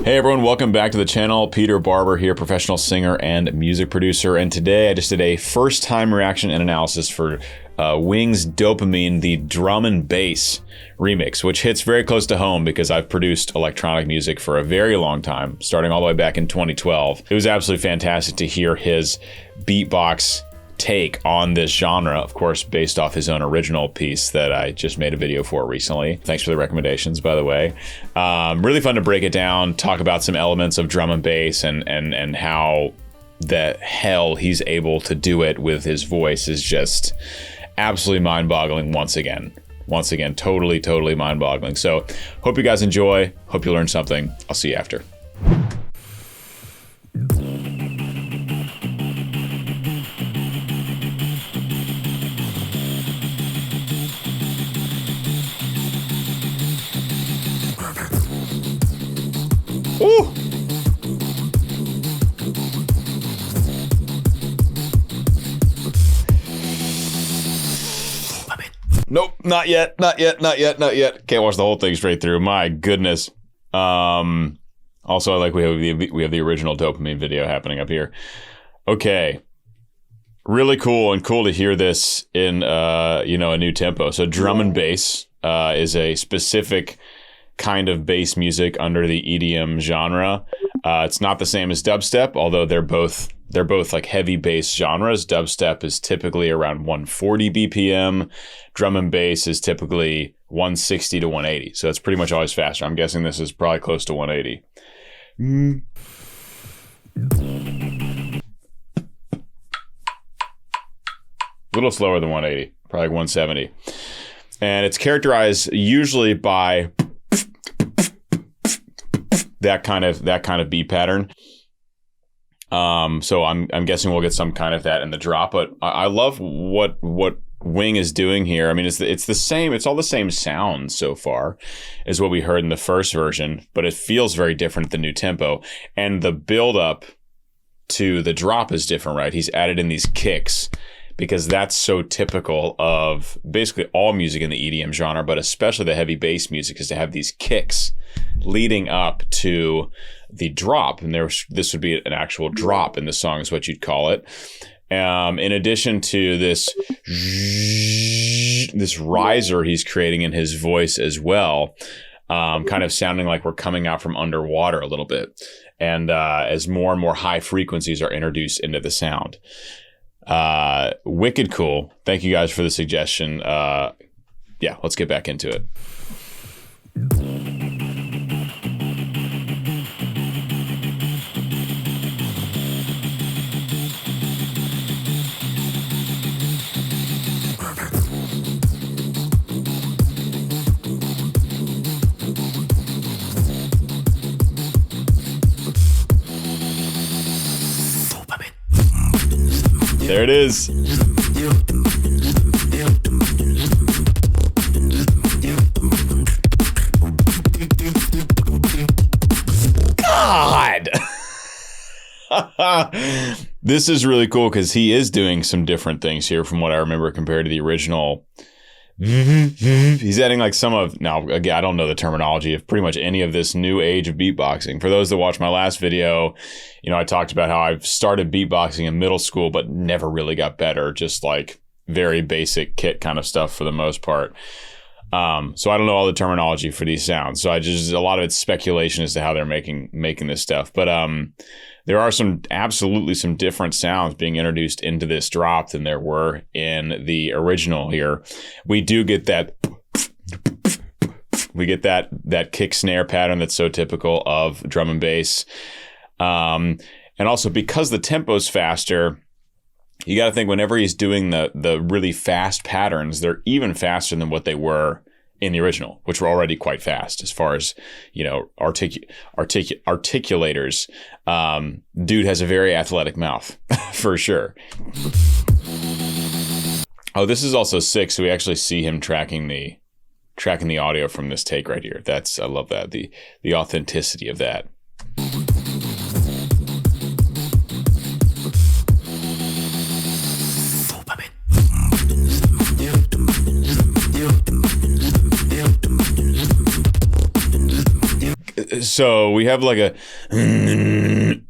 Hey everyone, welcome back to the channel. Peter Barber here, professional singer and music producer. And today I just did a first time reaction and analysis for Wing's Dopamine, the drum and bass remix, which hits very close to home because I've produced electronic music for a very long time, starting all the way back in 2012. It was absolutely fantastic to hear his beatbox take on this genre, of course, based off his own original piece that I just made a video for recently. Thanks for the recommendations, by the way. Really fun to break it down, talk about some elements of drum and bass and how the hell he's able to do it with his voice is just absolutely mind-boggling once again. Once again, totally mind-boggling. So hope you guys enjoy. Hope you learned something. I'll see you after. Ooh. Nope, not yet. Can't watch the whole thing straight through. My goodness. Also, I like we have the original Dopamine video happening up here. Okay, really cool and cool to hear this in a new tempo. So drum and bass is a specific kind of bass music under the EDM genre. It's not the same as dubstep, although they're both like heavy bass genres. Dubstep is typically around 140 BPM. Drum and bass is typically 160 to 180. So it's pretty much always faster. I'm guessing this is probably close to 180. A little slower than 180, probably 170. And it's characterized usually by that kind of beat pattern. So I'm guessing we'll get some kind of that in the drop, but I love what Wing is doing here. I mean, it's the same. It's all the same sound so far as what we heard in the first version, but it feels very different than new tempo. And the build up to the drop is different, right? He's added in these kicks because that's so typical of basically all music in the EDM genre, but especially the heavy bass music, is to have these kicks leading up to the drop. And this would be an actual drop in the song is what you'd call it. In addition to this riser he's creating in his voice as well, kind of sounding like we're coming out from underwater a little bit. And as more and more high frequencies are introduced into the sound. Wicked cool. Thank you guys for the suggestion. Yeah, let's get back into it. There it is. God. This is really cool because he is doing some different things here from what I remember compared to the original. He's adding like now again, I don't know the terminology of pretty much any of this new age of beatboxing. For those that watched my last video, I talked about how I've started beatboxing in middle school, but never really got better. Just like very basic kit kind of stuff for the most part. So I don't know all the terminology for these sounds. So a lot of it's speculation as to how they're making this stuff. But there are absolutely some different sounds being introduced into this drop than there were in the original here. We do get that. We get that kick snare pattern that's so typical of drum and bass. And also because the tempo's faster, you got to think whenever he's doing the really fast patterns, they're even faster than what they were in the original, which were already quite fast as far as, articulators. Dude has a very athletic mouth for sure. Oh, this is also sick. So we actually see him tracking the audio from this take right here. I love that. The authenticity of that. So we have like a,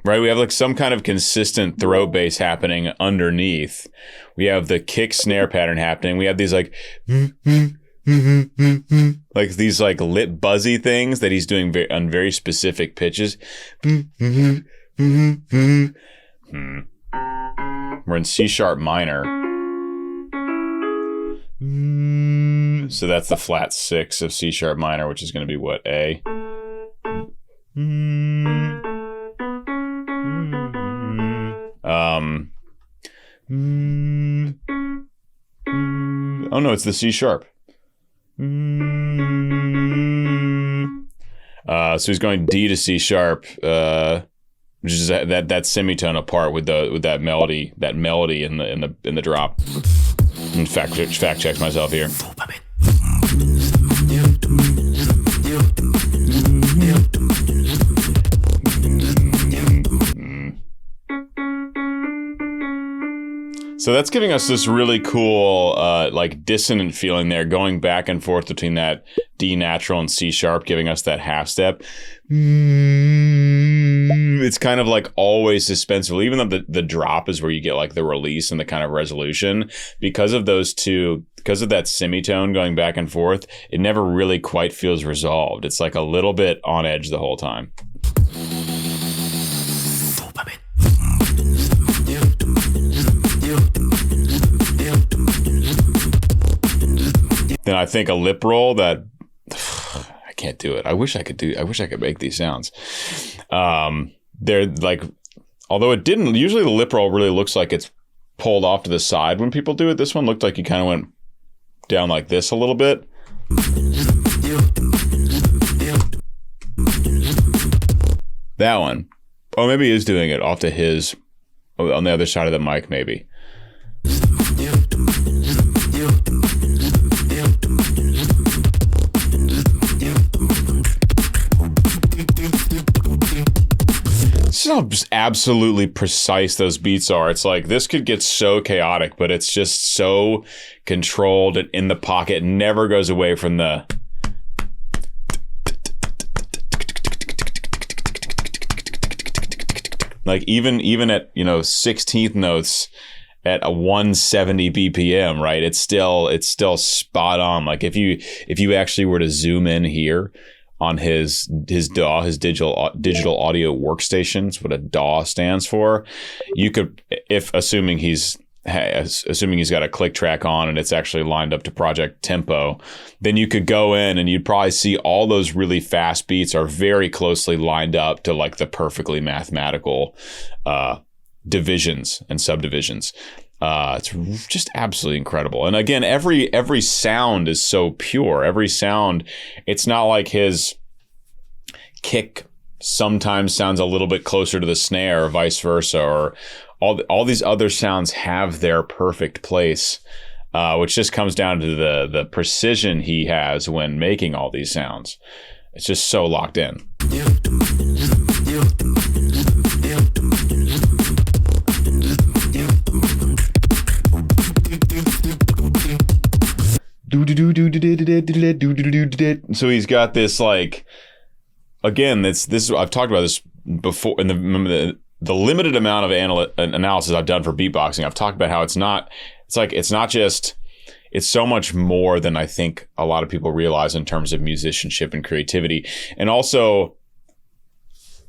right? We have like some kind of consistent throat bass happening underneath. We have the kick snare pattern happening. We have these like these like lip buzzy things that he's doing on very specific pitches. We're in C sharp minor. So that's the flat 6 of C sharp minor, which is going to be what, A? Oh no, it's the C sharp. So he's going D to C sharp, which is that semitone apart with that melody in the drop. In fact check myself here. So that's giving us this really cool, like dissonant feeling there, going back and forth between that D natural and C sharp, giving us that half step. It's kind of like always suspenseful, even though the drop is where you get like the release and the kind of resolution. Because of those two, because of that semitone going back and forth, it never really quite feels resolved. It's like a little bit on edge the whole time. Then I think a lip roll that I can't do it. I wish I could make these sounds. They're like, although it didn't, usually the lip roll really looks like it's pulled off to the side when people do it. This one looked like you kind of went down like this a little bit. That one. Oh, maybe he is doing it off to his, on the other side of the mic, maybe. This is how just absolutely precise those beats are. It's like this could get so chaotic, but it's just so controlled and in the pocket. Never goes away from the. Like even at 16th notes at a 170 BPM, right? It's still spot on. Like if you actually were to zoom in here on his DAW, his digital audio workstations, what a DAW stands for, you could, assuming he's got a click track on and it's actually lined up to Project Tempo, then you could go in and you'd probably see all those really fast beats are very closely lined up to like the perfectly mathematical divisions and subdivisions. It's just absolutely incredible. And again, every sound is so pure. Every sound, it's not like his kick sometimes sounds a little bit closer to the snare or vice versa, or all these other sounds have their perfect place, which just comes down to the precision he has when making all these sounds. It's just so locked in. So he's got this like, again, this I've talked about this before in the limited amount of analysis I've done for beatboxing. I've talked about how it's so much more than I think a lot of people realize in terms of musicianship and creativity. And also,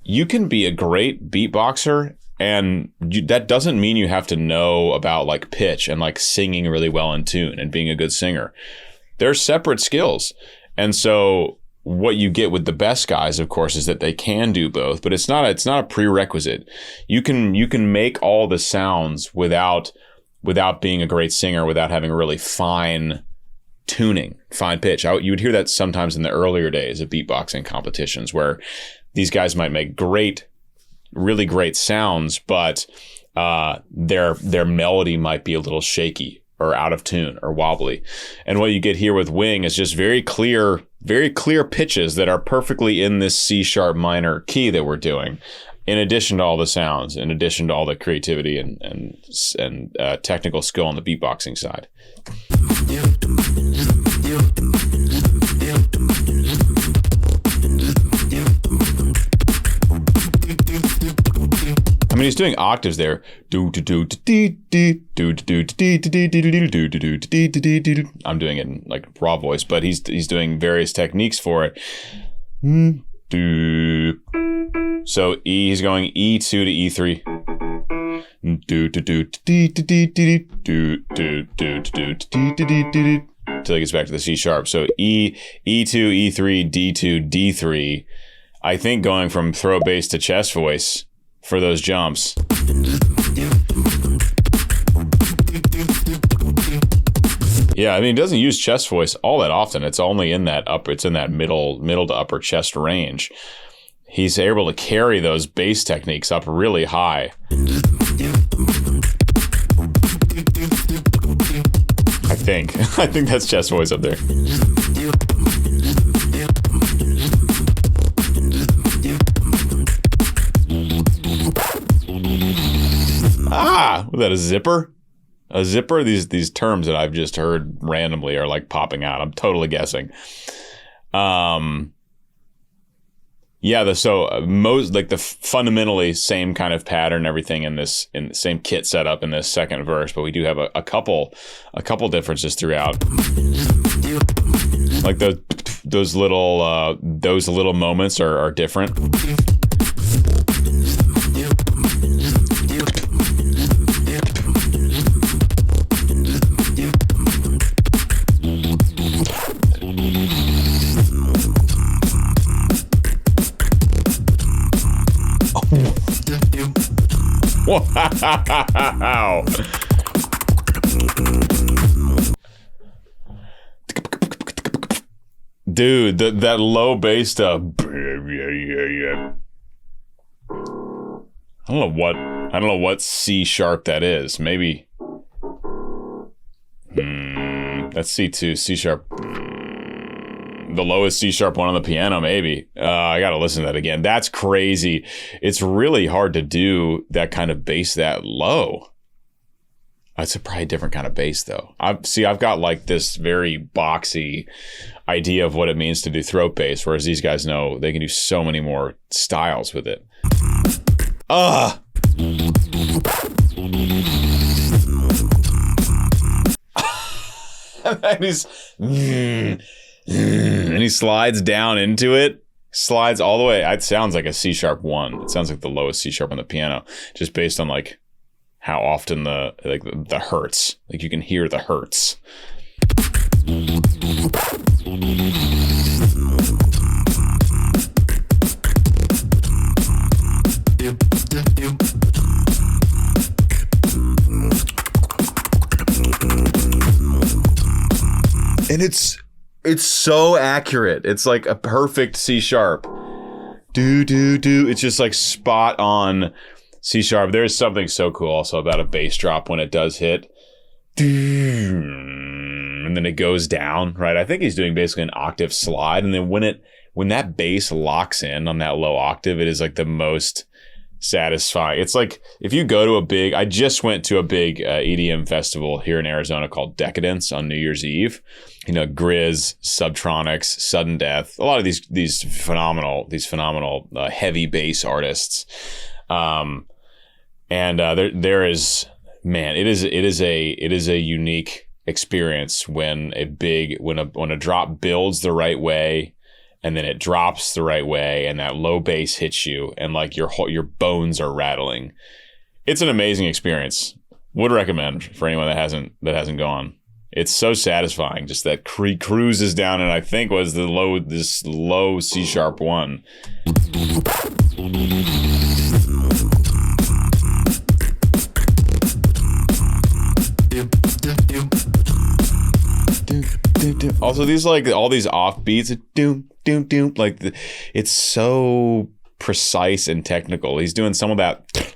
you can be a great beatboxer, and that doesn't mean you have to know about like pitch and like singing really well in tune and being a good singer. They're separate skills. And so what you get with the best guys, of course, is that they can do both, but it's not a prerequisite. You can make all the sounds without being a great singer, without having a really fine tuning, fine pitch. You would hear that sometimes in the earlier days of beatboxing competitions where these guys might make really great sounds, but their melody might be a little shaky or out of tune or wobbly. And what you get here with Wing is just very clear pitches that are perfectly in this C sharp minor key that we're doing, in addition to all the sounds, in addition to all the creativity and technical skill on the beatboxing side. mean, he's doing octaves there. I'm doing it in like raw voice, but he's doing various techniques for it. So E, he's going E2 to E3. Till he gets back to the C sharp. So E, E2, E3, D2, D3. I think going from throat bass to chest voice for those jumps. Yeah, I mean, it doesn't use chest voice all that often. It's only in that it's in that middle to upper chest range. He's able to carry those bass techniques up really high. I think that's chest voice up there. Was that a zipper? A zipper? These terms that I've just heard randomly are like popping out. I'm totally guessing. Most like the fundamentally same kind of pattern, everything in the same kit setup in this second verse, but we do have a couple differences throughout. Like those little moments are different. Wow. Dude, that low bass stuff. I don't know what C sharp that is. Maybe that's C2, C sharp. The lowest C sharp one on the piano, maybe. I gotta listen to that again. That's crazy. It's really hard to do that kind of bass that low. It's probably a different kind of bass, though. I've got like this very boxy idea of what it means to do throat bass, whereas these guys know they can do so many more styles with it. And he slides down into it, slides all the way. It sounds like a C sharp 1. It sounds like the lowest C sharp on the piano, just based on like how often the hertz, like you can hear the hertz. And it's so accurate. It's like a perfect C sharp. It's just like spot on C sharp. There's something so cool also about a bass drop when it does hit. And then it goes down, right? I think he's doing basically an octave slide. And then when that bass locks in on that low octave, it is like the most satisfying. It's like if you go to I just went to a big EDM festival here in Arizona called Decadence on New Year's Eve. You know, Grizz, Subtronics, Sudden Death, a lot of these phenomenal heavy bass artists. There is, man, it is a unique experience when a drop builds the right way, and then it drops the right way, and that low bass hits you, and like your bones are rattling. It's an amazing experience. Would recommend for anyone that hasn't gone. It's so satisfying. Just that cruises down, and I think was this low C sharp 1. Also, these like all these off beats, like it's so precise and technical. He's doing some of that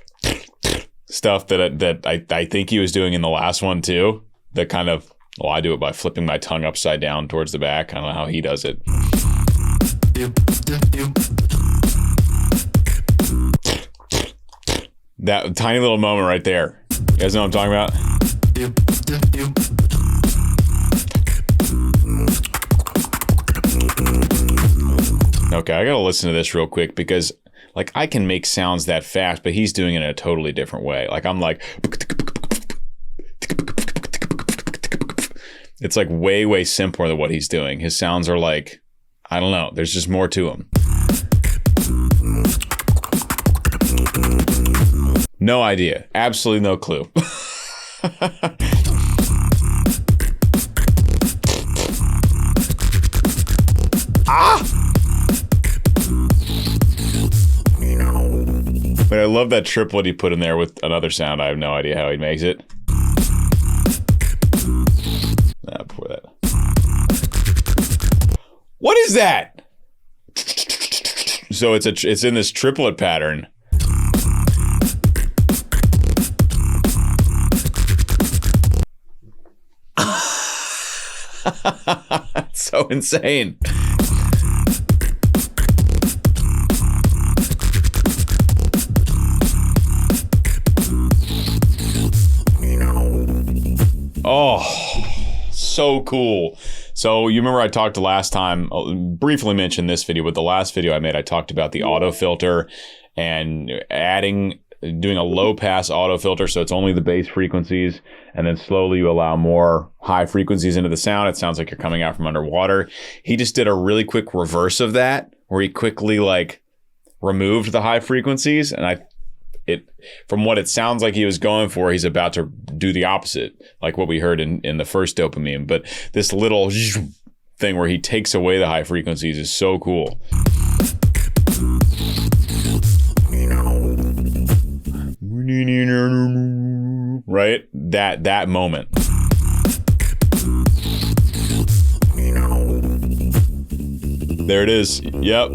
stuff that I think he was doing in the last one too. That kind of, well, I do it by flipping my tongue upside down towards the back. I don't know how he does it. That tiny little moment right there. You guys know what I'm talking about? Okay, I gotta listen to this real quick because Like, I can make sounds that fast, but he's doing it in a totally different way. Like, I'm like, it's like way, way simpler than what he's doing. His sounds are like, I don't know. There's just more to him. No idea. Absolutely no clue. But I love that triplet he put in there with another sound. I have no idea how he makes it. Before that. What is that? So it's in this triplet pattern. It's so insane. Oh, so cool. So you remember I talked last time, briefly mentioned this video, but the last video I made, I talked about the auto filter and doing a low pass auto filter. So it's only the bass frequencies. And then slowly you allow more high frequencies into the sound. It sounds like you're coming out from underwater. He just did a really quick reverse of that, where he quickly like removed the high frequencies. And from what it sounds like he was going for, he's about to do the opposite, like what we heard in the first Dopamine. But this little thing where he takes away the high frequencies is so cool. Right? That moment. There it is. Yep.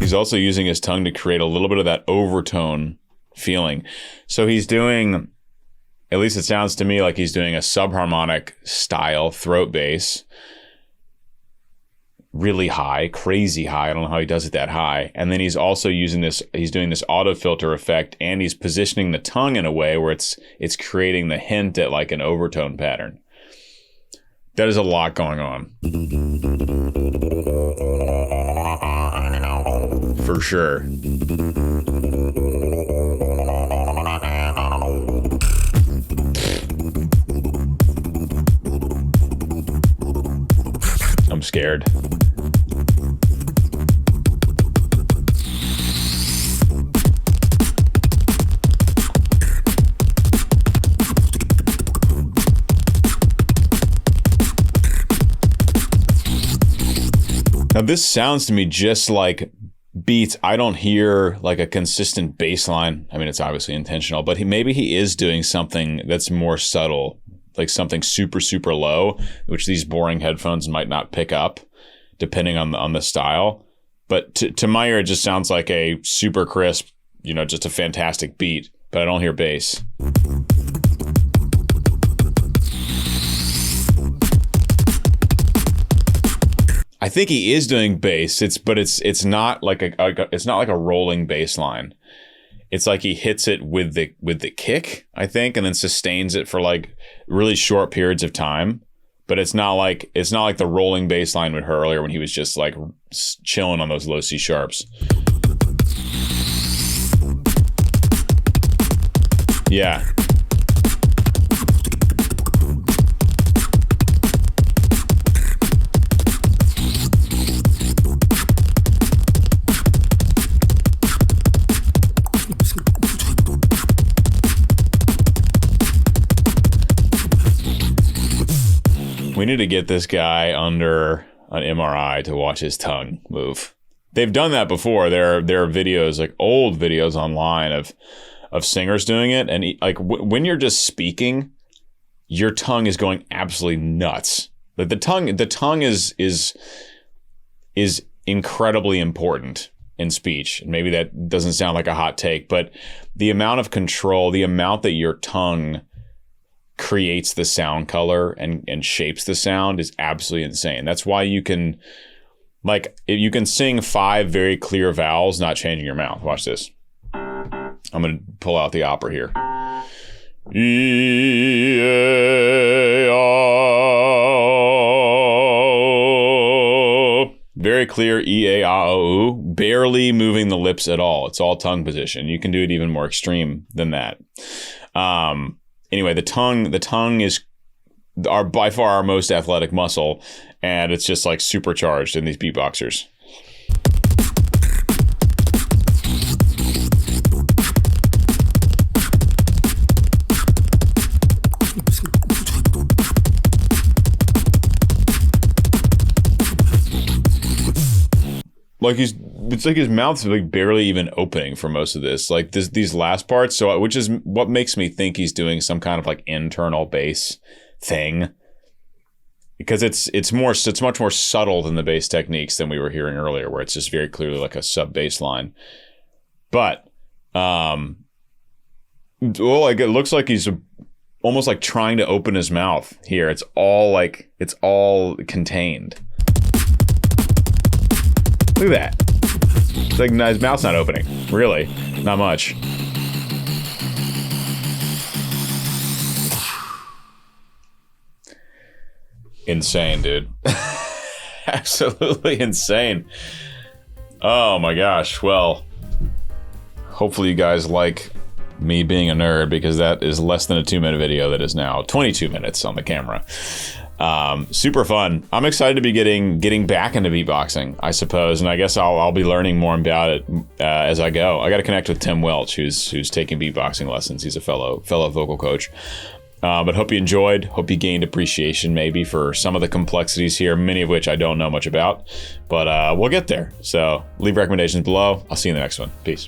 He's also using his tongue to create a little bit of that overtone feeling. So he's doing, at least it sounds to me like he's doing a subharmonic style throat bass. Really high, crazy high. I don't know how he does it that high. And then he's also using he's doing this auto filter effect, and he's positioning the tongue in a way where it's creating the hint at like an overtone pattern. That is a lot going on. For sure. I'm scared. Now this sounds to me just like beats. I don't hear like a consistent bass line. I mean, it's obviously intentional, but maybe he is doing something that's more subtle, like something super, super low, which these boring headphones might not pick up depending on the style. But to my ear, it just sounds like a super crisp, just a fantastic beat, but I don't hear bass. I think he is doing bass. It's not like a rolling bass line. It's like he hits it with the kick, I think, and then sustains it for like really short periods of time. But it's not like the rolling bass line we heard earlier when he was just like chilling on those low C sharps. Yeah. We need to get this guy under an MRI to watch his tongue move. They've done that before. There are videos, like old videos online of singers doing it. And when you're just speaking, your tongue is going absolutely nuts. Like the tongue is incredibly important in speech. And maybe that doesn't sound like a hot take, but the amount of control, the amount that your tongue creates the sound color and shapes the sound is absolutely insane. That's why you can sing 5 very clear vowels not changing your mouth. Watch this. I'm going to pull out the opera here. E-A-I-O. Very clear E-A-I-O. Barely moving the lips at all. It's all tongue position. You can do it even more extreme than that. Anyway, the tongue is by far our most athletic muscle, and it's just like supercharged in these beatboxers. It's like his mouth's like barely even opening for most of this. Like these last parts, so which is what makes me think he's doing some kind of like internal bass thing, because it's much more subtle than the bass techniques than we were hearing earlier, where it's just very clearly like a sub bass line. But well, like it looks like he's almost like trying to open his mouth here. It's all contained. Look at that. It's like his mouth's not opening. Really, not much. Insane, dude. Absolutely insane. Oh my gosh. Well, hopefully you guys like me being a nerd, because that is less than a 2-minute video that is now 22 minutes on the camera. Super fun. I'm excited to be getting back into beatboxing, I suppose, and I guess I'll be learning more about it as I go. I got to connect with Tim Welch, who's taking beatboxing lessons. He's a fellow vocal coach. But hope you enjoyed. Hope you gained appreciation maybe for some of the complexities here, many of which I don't know much about. But we'll get there. So leave recommendations below. I'll see you in the next one. Peace.